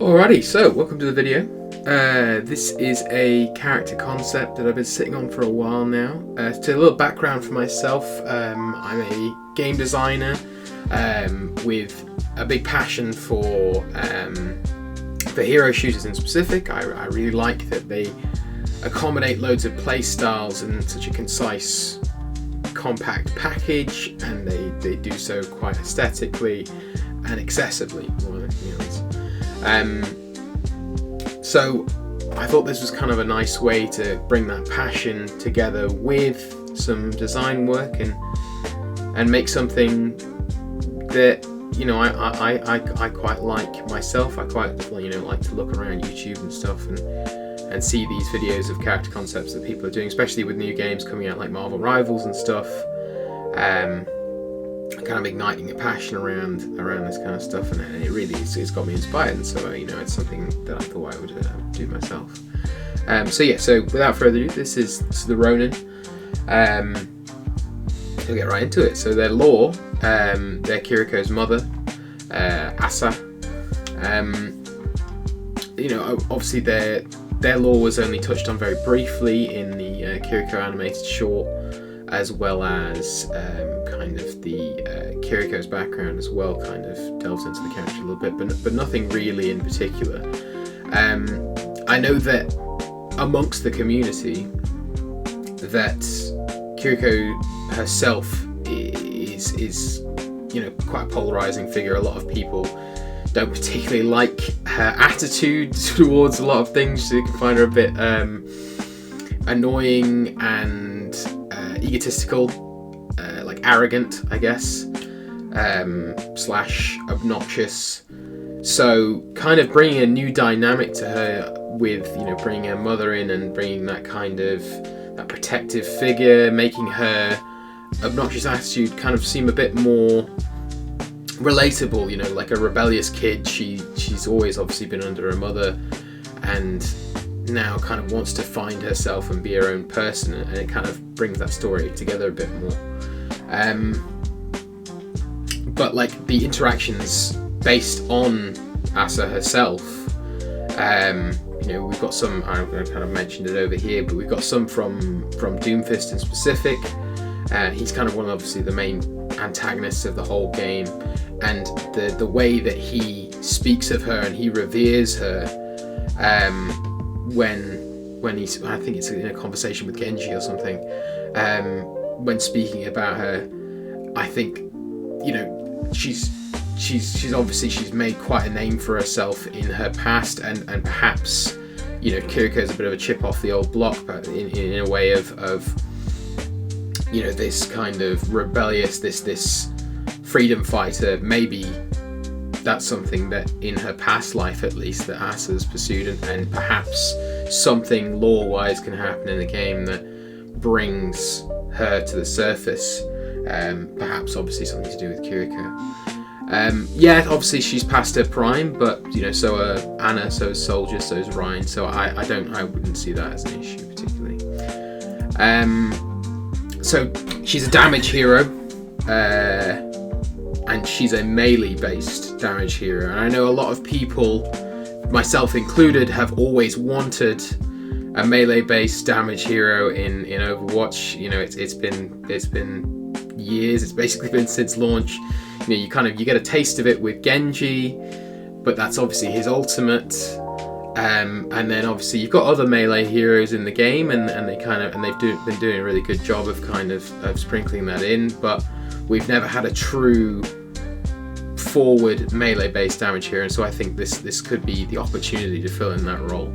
Alrighty, so welcome to the video. This is a character concept that I've been sitting on for a while now. To a little background for myself, I'm a game designer with a big passion for hero shooters in specific. I really like that they accommodate loads of play styles in such a concise, compact package, and they do so quite aesthetically and accessibly. So I thought this was kind of a nice way to bring that passion together with some design work and make something that I quite like myself. I quite like to look around YouTube and stuff and see these videos of character concepts that people are doing, especially with new games coming out like Marvel Rivals and stuff. Kind of igniting a passion around this kind of stuff, and it really it's got me inspired, and so it's something that I thought I would do myself. So without further ado, this is the Ronin. We'll get right into it. So their lore, they're Kiriko's mother, Asa. Obviously their lore was only touched on very briefly in the Kiriko animated short, as well as kind of the Kiriko's background as well, kind of delves into the character a little bit, but nothing really in particular. I know that amongst the community that Kiriko herself is quite a polarizing figure. A lot of people don't particularly like her attitude towards a lot of things. So you can find her a bit annoying and egotistical, like arrogant, I guess, / obnoxious. So kind of bringing a new dynamic to her with, bringing her mother in and bringing that kind of that protective figure, making her obnoxious attitude kind of seem a bit more relatable, like a rebellious kid. She's always obviously been under her mother and now kind of wants to find herself and be her own person, and it kind of brings that story together a bit more. But like the interactions based on Asa herself, we've got some, I kind of mentioned it over here, but we've got some from Doomfist in specific. He's kind of one of obviously the main antagonists of the whole game, and the way that he speaks of her and he reveres her when he's, I think it's in a conversation with Genji or something, when speaking about her, I think she's obviously made quite a name for herself in her past, and perhaps Kiriko's a bit of a chip off the old block, but in a way of this kind of rebellious, this freedom fighter. Maybe that's something that in her past life at least that Asa's pursued, and perhaps something lore-wise can happen in the game that brings her to the surface. Perhaps obviously something to do with Kiriko. Obviously she's past her prime, but so are Anna, so is Soldier, so is Ryan. So I wouldn't see that as an issue particularly. So she's a damage hero, and she's a melee-based damage hero. And I know a lot of people, myself included, have always wanted a melee-based damage hero in Overwatch. It's been years. It's basically been since launch. You get a taste of it with Genji, but that's obviously his ultimate. And then obviously you've got other melee heroes in the game, and they've been doing a really good job of of sprinkling that in. But we've never had a true forward melee-based damage hero, and so I think this could be the opportunity to fill in that role.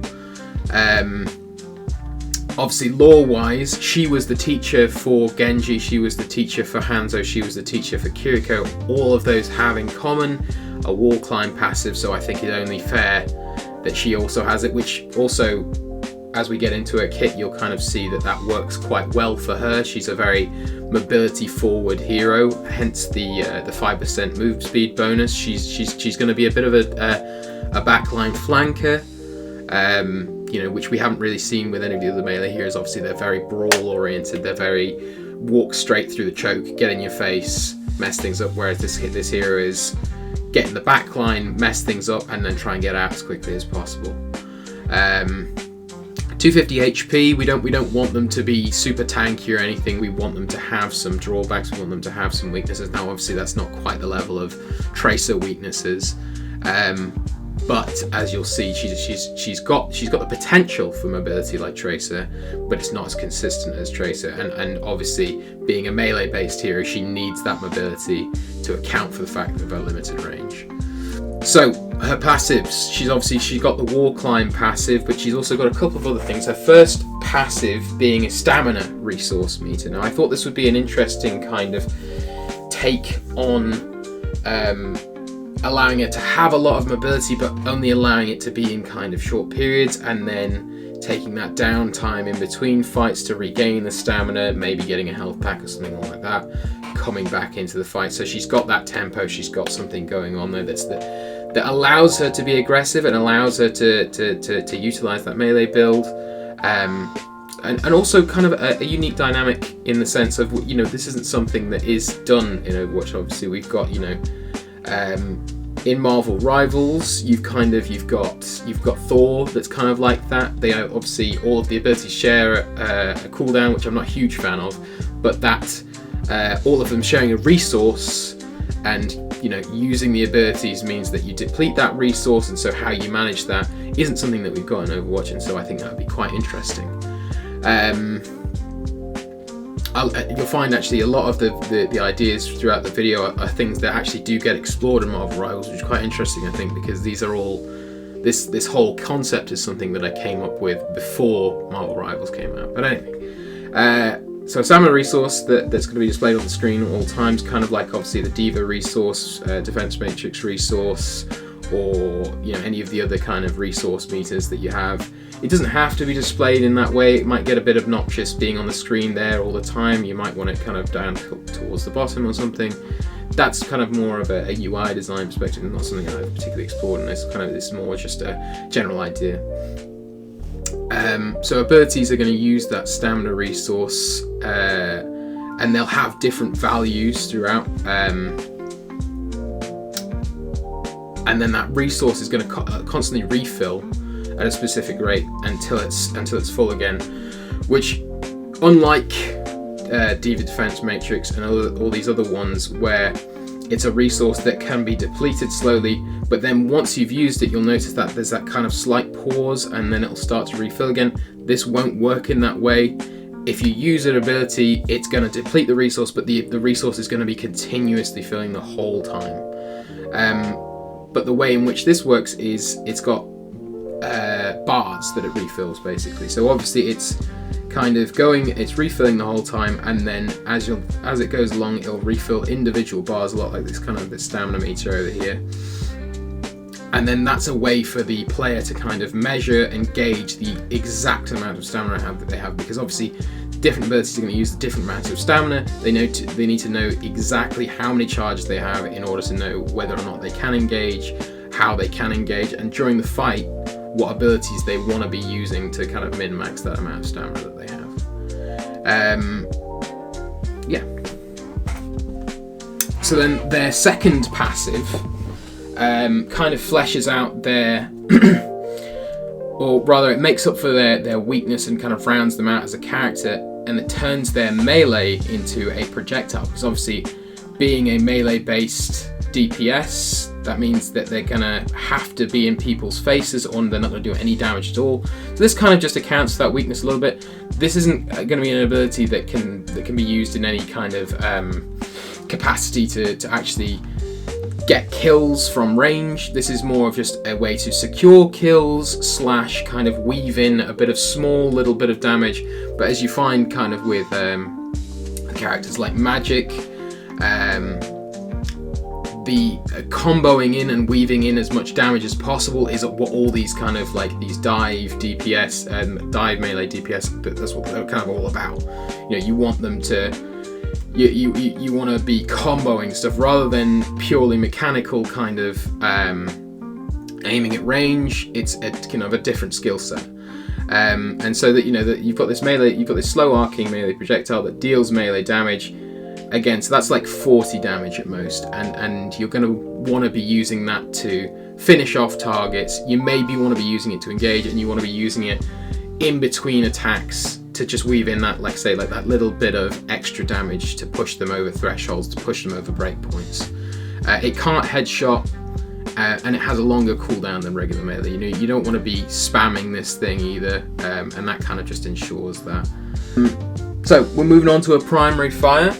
Obviously, lore-wise, she was the teacher for Genji, she was the teacher for Hanzo, she was the teacher for Kiriko. All of those have in common a wall climb passive, so I think it's only fair that she also has it, which also, as we get into her kit, you'll kind of see that works quite well for her. She's a very mobility-forward hero, hence the 5% move speed bonus. She's going to be a bit of a backline flanker. Which we haven't really seen with any of the other melee heroes. Obviously, they're very brawl oriented. They're very walk straight through the choke, get in your face, mess things up. Whereas this hero is get in the back line, mess things up, and then try and get out as quickly as possible. 250 HP, we don't want them to be super tanky or anything. We want them to have some drawbacks, we want them to have some weaknesses. Now obviously that's not quite the level of Tracer weaknesses, but as you'll see, she's got the potential for mobility like Tracer, but it's not as consistent as Tracer, and obviously being a melee based hero, she needs that mobility to account for the fact of her limited range. So her passives, she's got the wall climb passive, but she's also got a couple of other things. Her first passive being a stamina resource meter. Now I thought this would be an interesting kind of take on allowing it to have a lot of mobility, but only allowing it to be in kind of short periods, and then taking that downtime in between fights to regain the stamina, maybe getting a health pack or something like that, coming back into the fight. So she's got that tempo, she's got something going on there that allows her to be aggressive and allows her to utilize that melee build, and also kind of a unique dynamic in the sense of, you know, this isn't something that is done in Overwatch. Obviously we've got, you know, in Marvel Rivals, you've got Thor that's kind of like that. They are obviously, all of the abilities share a cooldown, which I'm not a huge fan of, but that all of them sharing a resource and, you know, using the abilities means that you deplete that resource, and so how you manage that isn't something that we've got in Overwatch, and so I think that would be quite interesting. You'll find actually a lot of the ideas throughout the video are things that actually do get explored in Marvel Rivals, which is quite interesting, I think, because these are all, this whole concept is something that I came up with before Marvel Rivals came out. But anyway, so a stamina resource that's going to be displayed on the screen at all times, kind of like obviously the Diva resource, Defense Matrix resource, or, you know, any of the other kind of resource meters that you have. It doesn't have to be displayed in that way. It might get a bit obnoxious being on the screen there all the time. You might want it kind of down towards the bottom or something. That's kind of more of a UI design perspective, and not something that I've particularly explored, and it's more just a general idea. So abilities are going to use that stamina resource, and they'll have different values throughout. And then that resource is going to constantly refill at a specific rate until it's full again, which, unlike Diva Defense Matrix and all these other ones where it's a resource that can be depleted slowly, but then once you've used it, you'll notice that there's that kind of slight pause and then it'll start to refill again. This won't work in that way. If you use an ability, it's going to deplete the resource, but the resource is going to be continuously filling the whole time. But the way in which this works is it's got bars that it refills, basically. So obviously it's kind of it's refilling the whole time, and then as it goes along, it'll refill individual bars, a lot like this kind of the stamina meter over here. And then that's a way for the player to kind of measure and gauge the exact amount of stamina that they have, because obviously different abilities are going to use the different amounts of stamina. They need to know exactly how many charges they have in order to know whether or not they can engage, how they can engage, and during the fight, what abilities they want to be using to kind of min-max that amount of stamina that they have. Yeah. So then their second passive kind of fleshes out their or rather it makes up for their weakness and kind of rounds them out as a character, and it turns their melee into a projectile, because obviously being a melee based DPS, that means that they're gonna have to be in people's faces or they're not gonna do any damage at all. So this kind of just accounts for that weakness a little bit. This isn't gonna be an ability that can be used in any kind of capacity to actually get kills from range. This is more of just a way to secure kills / kind of weave in a bit of small little bit of damage. But as you find kind of with characters like Magic, the comboing in and weaving in as much damage as possible is what all these kind of like these dive DPS and dive melee DPS, that's what they're kind of all about. You know, you want them to you want to be comboing stuff rather than purely mechanical kind of aiming at range. It's kind of a different skill set, and so that you know that you've got this slow arcing melee projectile that deals melee damage. Again, so that's like 40 damage at most, and you're going to want to be using that to finish off targets. You maybe want to be using it to engage, and you want to be using it in between attacks to just weave in that, like say, like that little bit of extra damage to push them over thresholds, to push them over breakpoints. It can't headshot, and it has a longer cooldown than regular melee. You know, you don't want to be spamming this thing either, and that kind of just ensures that. So we're moving on to a primary fire.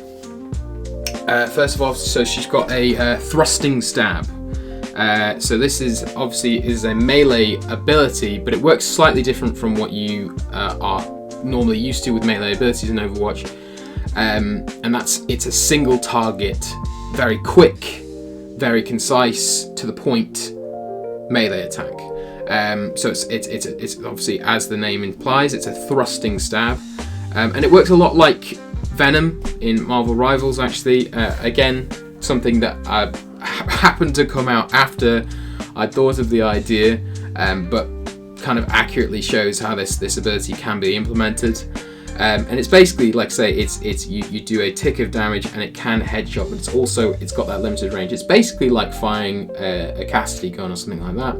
First of all, so she's got a thrusting stab. So this is obviously a melee ability, but it works slightly different from what you are normally used to with melee abilities in Overwatch. And it's a single target, very quick, very concise, to the point melee attack. So it's obviously, as the name implies, it's a thrusting stab, and it works a lot like Venom in Marvel Rivals. Actually, again, something that happened to come out after I thought of the idea, but kind of accurately shows how this ability can be implemented. And it's basically, like say, you do a tick of damage and it can headshot, but it's got that limited range. It's basically like firing a Cassidy gun or something like that,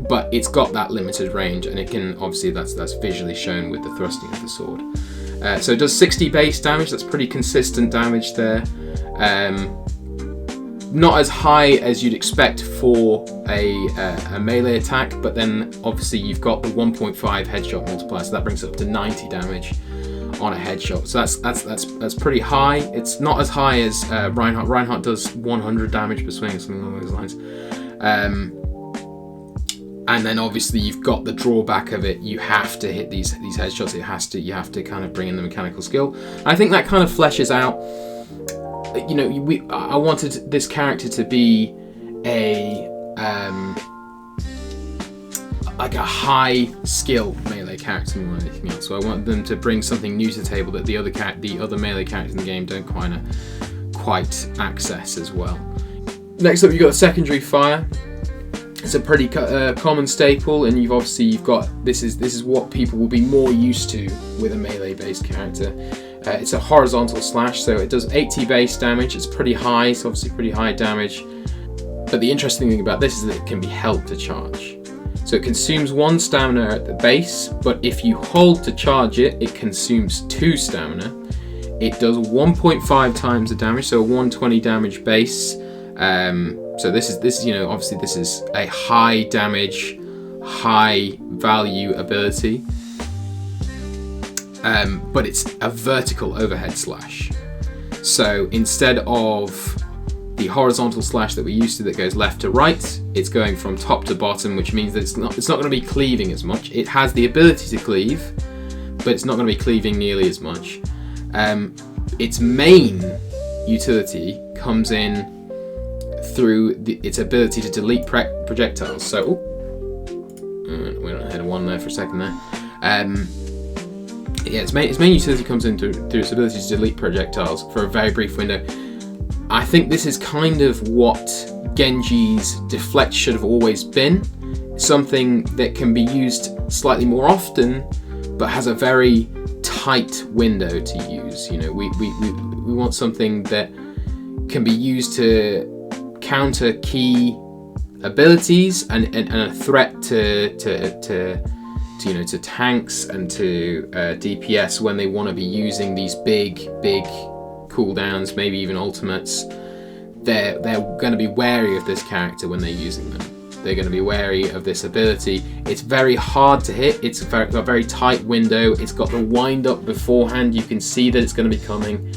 but it's got that limited range, and it can, obviously that's visually shown with the thrusting of the sword. So it does 60 base damage. That's pretty consistent damage there. Not as high as you'd expect for a melee attack, but then obviously you've got the 1.5 headshot multiplier, so that brings it up to 90 damage on a headshot. So that's pretty high. It's not as high as Reinhardt. Reinhardt does 100 damage per swing or something along those lines. And then obviously you've got the drawback of it. You have to hit these headshots. You have to kind of bring in the mechanical skill. I think that kind of fleshes out. You know, I wanted this character to be like a high skill melee character more than anything else. So I want them to bring something new to the table that the other melee characters in the game don't quite access as well. Next up, you've got the secondary fire. It's a pretty common staple, and you've got this is what people will be more used to with a melee based character. It's a horizontal slash, so it does 80 base damage. It's pretty high, it's obviously pretty high damage. But the interesting thing about this is that it can be held to charge. So it consumes 1 stamina at the base, but if you hold to charge it, it consumes 2 stamina. It does 1.5 times the damage, so a 120 damage base. So this is you know, obviously this is a high damage, high value ability. But it's a vertical overhead slash. So instead of the horizontal slash that we're used to that goes left to right, it's going from top to bottom, which means that it's not going to be cleaving as much. It has the ability to cleave, but it's not going to be cleaving nearly as much. Its main utility comes in through its ability to delete projectiles. So, we went ahead of one there for a second there. Yeah, its main utility comes in through its ability to delete projectiles for a very brief window. I think this is kind of what Genji's deflect should have always been. Something that can be used slightly more often, but has a very tight window to use. You know, we want something that can be used to counter key abilities and a threat to tanks and to DPS when they want to be using these big cooldowns, maybe even ultimates. They're going to be wary of this character when they're using them. They're going to be wary of this ability. It's very hard to hit. It's got a very tight window. It's got the wind up beforehand. You can see that it's going to be coming.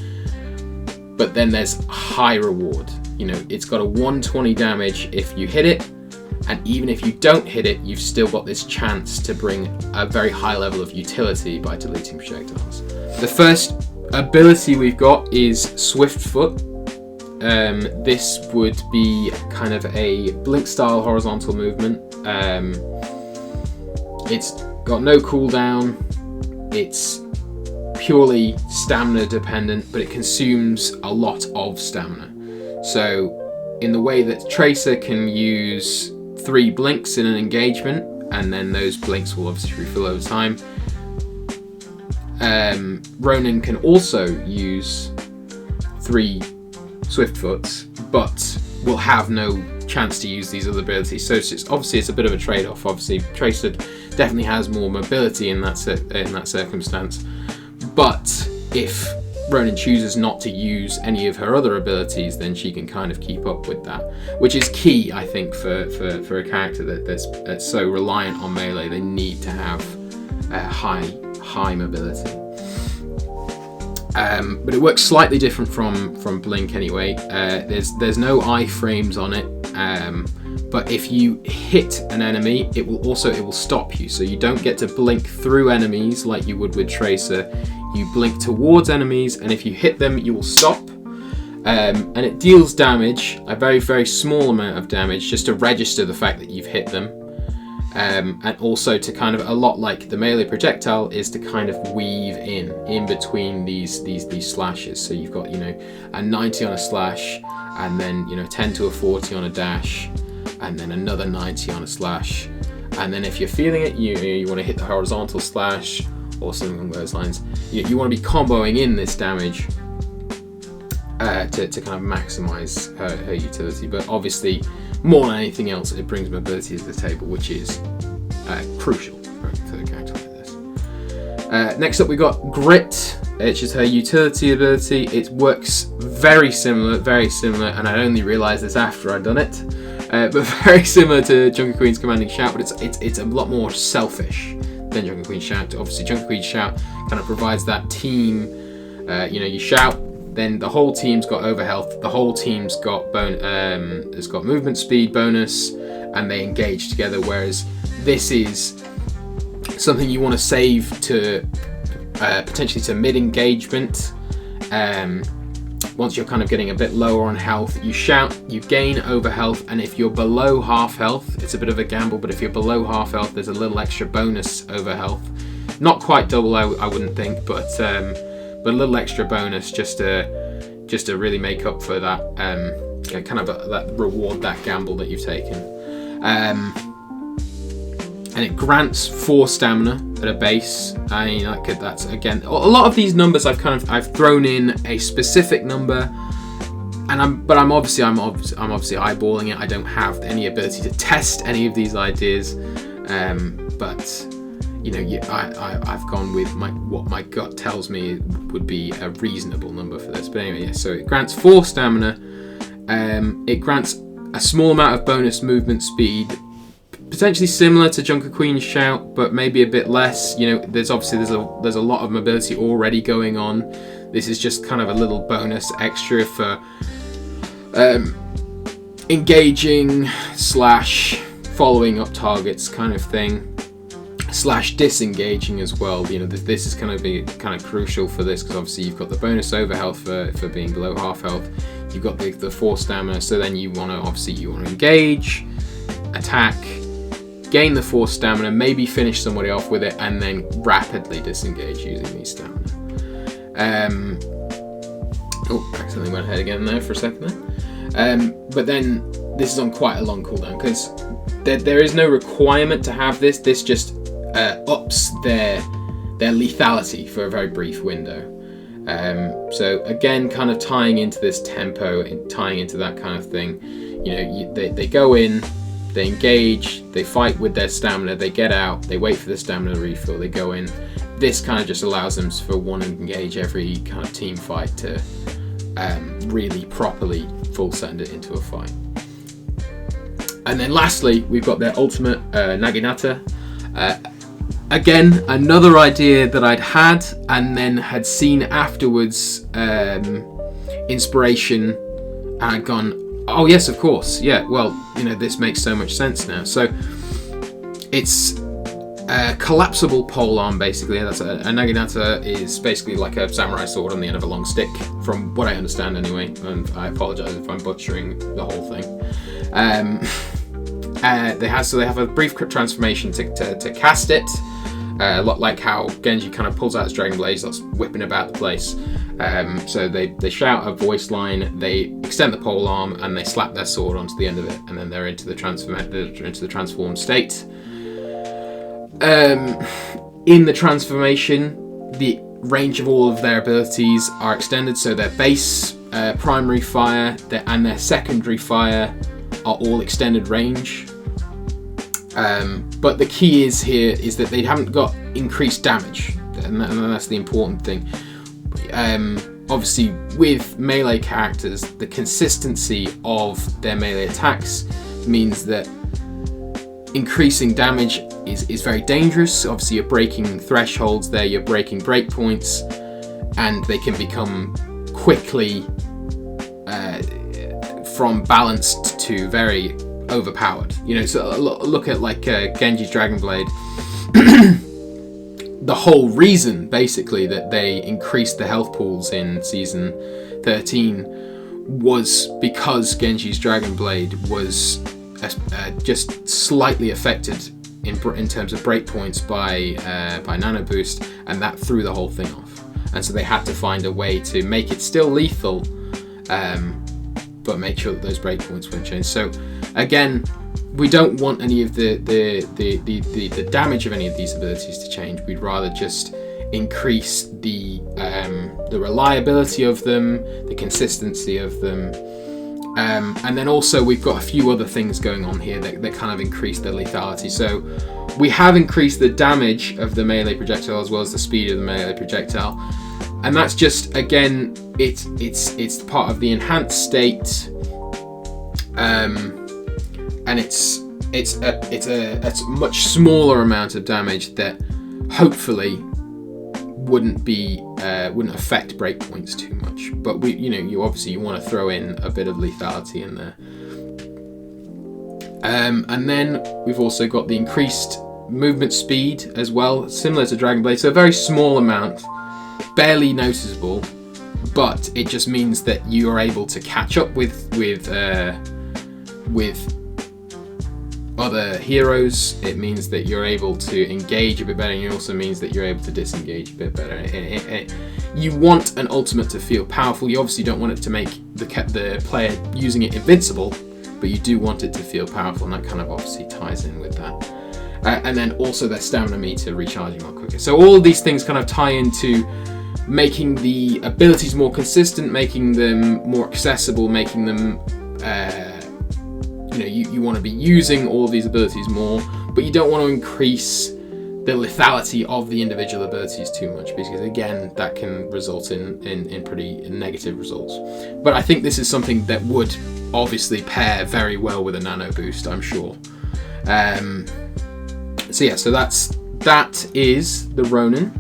But then there's high reward. You know, it's got a 120 damage if you hit it. And even if you don't hit it, you've still got this chance to bring a very high level of utility by deleting projectiles. The first ability we've got is Swift Foot. This would be kind of a blink style horizontal movement. It's got no cooldown. It's purely stamina dependent, but it consumes a lot of stamina. So in the way that Tracer can use 3 blinks in an engagement, and then those blinks will obviously refill over time, Ronin can also use 3 Swiftfoots, but will have no chance to use these other abilities. So obviously it's a bit of a trade-off. Obviously Tracer definitely has more mobility in that circumstance, but if Ronin chooses not to use any of her other abilities, then she can kind of keep up with that, which is key, I think, for a character that's so reliant on melee. They need to have high mobility. But it works slightly different from Blink anyway. There's no iframes on it, but if you hit an enemy, it will stop you. So you don't get to blink through enemies like you would with Tracer. You blink towards enemies, and if you hit them, you will stop. And it deals damage, a very, very small amount of damage, just to register the fact that you've hit them. And also to kind of, a lot like the melee projectile, is to kind of weave in between these slashes. So you've got, a 90 on a slash, and then 10 to a 40 on a dash, and then another 90 on a slash, and then if you're feeling it, you want to hit the horizontal slash or something along those lines. You want to be comboing in this damage to kind of maximize her utility. But obviously, more than anything else, it brings mobility to the table, which is crucial for a character like this. Next up, we got Grit, which is her utility ability. It works very similar, and I only realised this after I'd done it. But very similar to Junker Queen's Commanding Shout, but it's a lot more selfish than Junker Queen's Shout. Obviously, Junker Queen's Shout kind of provides that team. You shout, then the whole team's got overhealth. The whole team's got has got movement speed bonus, and they engage together. Whereas this is something you want to save to potentially to mid engagement. Once you're kind of getting a bit lower on health, you shout, you gain over health, and if you're below half health, it's a bit of a gamble, but if you're below half health, there's a little extra bonus over health. Not quite double, I wouldn't think, but a little extra bonus just to really make up for that kind of that reward, that gamble that you've taken. And it grants 4 stamina at a base. I mean, that's again, a lot of these numbers I've thrown in a specific number, and I'm obviously eyeballing it. I don't have any ability to test any of these ideas, but I've gone with what my gut tells me would be a reasonable number for this. But anyway, yeah. So it grants 4 stamina. It grants a small amount of bonus movement speed. Potentially similar to Junker Queen's Shout, but maybe a bit less. There's a lot of mobility already going on. This is just kind of a little bonus extra for engaging / following up targets kind of thing, / disengaging as well. This is going to be kind of crucial for this, because obviously you've got the bonus over health for being below half health. You've got the 4 stamina, so then you want to engage, attack, gain the 4 stamina, maybe finish somebody off with it, and then rapidly disengage using these stamina. Accidentally went ahead again there for a second there. But then this is on quite a long cooldown, because there is no requirement to have this. This just ups their lethality for a very brief window. So again, kind of tying into this tempo and tying into that kind of thing. They go in, they engage, they fight with their stamina, they get out, they wait for the stamina refill, they go in. This kind of just allows them for one to engage every kind of team fight to really properly full send it into a fight. And then lastly, we've got their ultimate, Naginata. Again, another idea that I'd had and then had seen afterwards, inspiration, and I'd gone, oh yes, of course, yeah, well, this makes so much sense now. So it's a collapsible polearm, basically. That's a Naginata is basically like a samurai sword on the end of a long stick, from what I understand anyway, and I apologise if I'm butchering the whole thing. They have a brief transformation to cast it, a lot like how Genji kind of pulls out his Dragon Blade, starts whipping about the place. So they shout a voice line, they extend the pole arm, and they slap their sword onto the end of it, and then they're into the transformed state. In the transformation, the range of all of their abilities are extended, so their base primary fire and their secondary fire are all extended range. But the key is that they haven't got increased damage, and that's the important thing. Obviously, with melee characters, the consistency of their melee attacks means that increasing damage is very dangerous. Obviously, you're breaking thresholds there, you're breaking breakpoints, and they can become quickly from balanced to very overpowered. You know, so look at like Genji's Dragon Blade. The whole reason, basically, that they increased the health pools in Season 13 was because Genji's Dragon Blade was just slightly affected in terms of breakpoints by Nano Boost, and that threw the whole thing off. And so they had to find a way to make it still lethal, but make sure that those breakpoints weren't changed. So again, we don't want any of the damage of any of these abilities to change. We'd rather just increase the reliability of them, the consistency of them, and then also we've got a few other things going on here that kind of increase their lethality. So we have increased the damage of the melee projectile as well as the speed of the melee projectile, and that's just, again, it's part of the enhanced state. And it's a much smaller amount of damage that hopefully wouldn't affect breakpoints too much. But you obviously want to throw in a bit of lethality in there. And then we've also got the increased movement speed as well, similar to Dragon Blade. So a very small amount, barely noticeable, but it just means that you are able to catch up with other heroes. It means that you're able to engage a bit better, and it also means that you're able to disengage a bit better. You want an ultimate to feel powerful. You obviously don't want it to make the player using it invincible, but you do want it to feel powerful, and that kind of obviously ties in with that. And then also their stamina meter recharging a lot quicker. So all of these things kind of tie into making the abilities more consistent, making them more accessible, making them you want to be using all of these abilities more, but you don't want to increase the lethality of the individual abilities too much, because again, that can result in pretty negative results. But I think this is something that would obviously pair very well with a Nano Boost, I'm sure. So that is the Ronin.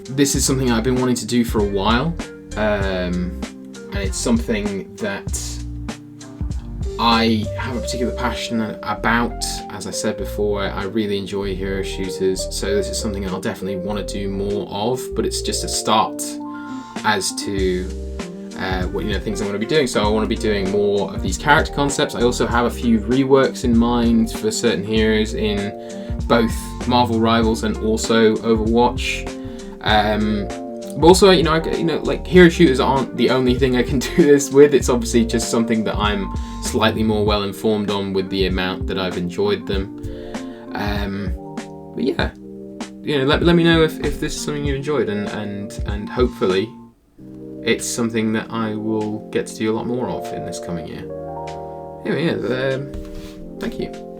This is something I've been wanting to do for a while. And it's something that I have a particular passion about. As I said before, I really enjoy hero shooters, so this is something I'll definitely want to do more of, but it's just a start as to what things I'm going to be doing. So I want to be doing more of these character concepts. I also have a few reworks in mind for certain heroes in both Marvel Rivals and also Overwatch. But also, like, hero shooters aren't the only thing I can do this with. It's obviously just something that I'm slightly more well informed on with the amount that I've enjoyed them. But yeah, let me know if this is something you enjoyed, and hopefully it's something that I will get to do a lot more of in this coming year. Anyway, thank you.